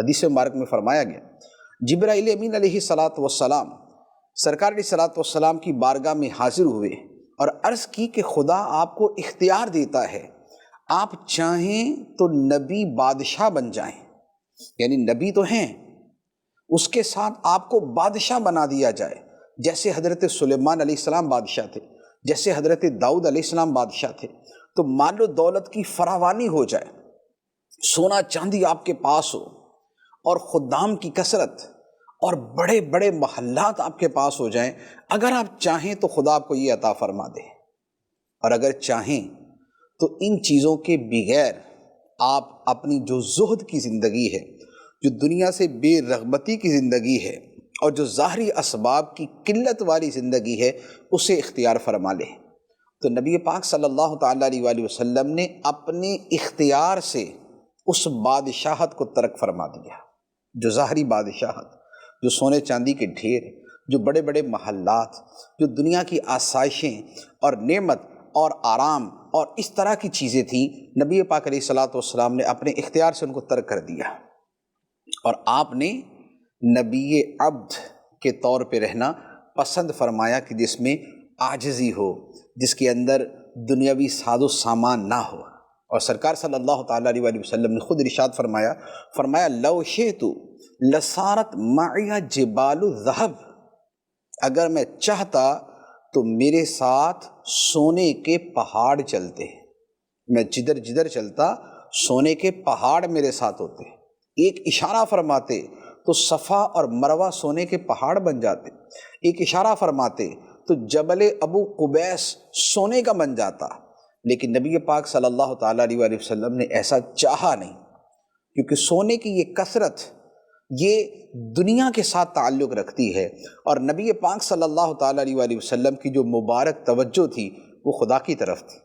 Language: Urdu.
حدیث مبارک میں فرمایا گیا جبرائیل امین علیہ الصلاۃ والسلام سرکار علیہ الصلاۃ والسلام کی بارگاہ میں حاضر ہوئے اور عرض کی کہ خدا آپ کو اختیار دیتا ہے، آپ چاہیں تو نبی بادشاہ بن جائیں، یعنی نبی تو ہیں، اس کے ساتھ آپ کو بادشاہ بنا دیا جائے، جیسے حضرت سلیمان علیہ السلام بادشاہ تھے، جیسے حضرت داؤد علیہ السلام بادشاہ تھے، تو مال و دولت کی فراوانی ہو جائے، سونا چاندی آپ کے پاس ہو، اور خدام کی کثرت اور بڑے بڑے محلات آپ کے پاس ہو جائیں۔ اگر آپ چاہیں تو خدا آپ کو یہ عطا فرما دے، اور اگر چاہیں تو ان چیزوں کے بغیر آپ اپنی جو زہد کی زندگی ہے، جو دنیا سے بے رغبتی کی زندگی ہے، اور جو ظاہری اسباب کی قلت والی زندگی ہے، اسے اختیار فرما لیں۔ تو نبی پاک صلی اللہ تعالیٰ علیہ وآلہ وسلم نے اپنے اختیار سے اس بادشاہت کو ترک فرما دیا، جو ظاہری بادشاہت، جو سونے چاندی کے ڈھیر، جو بڑے بڑے محلات، جو دنیا کی آسائشیں اور نعمت اور آرام اور اس طرح کی چیزیں تھیں، نبی پاک علیہ الصلاۃ والسلام نے اپنے اختیار سے ان کو ترک کر دیا، اور آپ نے نبی عبد کے طور پہ رہنا پسند فرمایا کہ جس میں عاجزی ہو، جس کے اندر دنیاوی ساز و سامان نہ ہو۔ اور سرکار صلی اللہ تعالیٰ علیہ وآلہ وسلم نے خود ارشاد فرمایا لو شئت لصارت معی جبال الذہب، اگر میں چاہتا تو میرے ساتھ سونے کے پہاڑ چلتے، میں جدھر جدھر چلتا سونے کے پہاڑ میرے ساتھ ہوتے، ایک اشارہ فرماتے تو صفا اور مروہ سونے کے پہاڑ بن جاتے، ایک اشارہ فرماتے تو جبل ابو قبیس سونے کا بن جاتا۔ لیکن نبی پاک صلی اللہ تعالیٰ علیہ وآلہ وسلم نے ایسا چاہا نہیں، کیونکہ سونے کی یہ کثرت یہ دنیا کے ساتھ تعلق رکھتی ہے، اور نبی پاک صلی اللہ تعالیٰ علیہ وآلہ وسلم کی جو مبارک توجہ تھی وہ خدا کی طرف تھی۔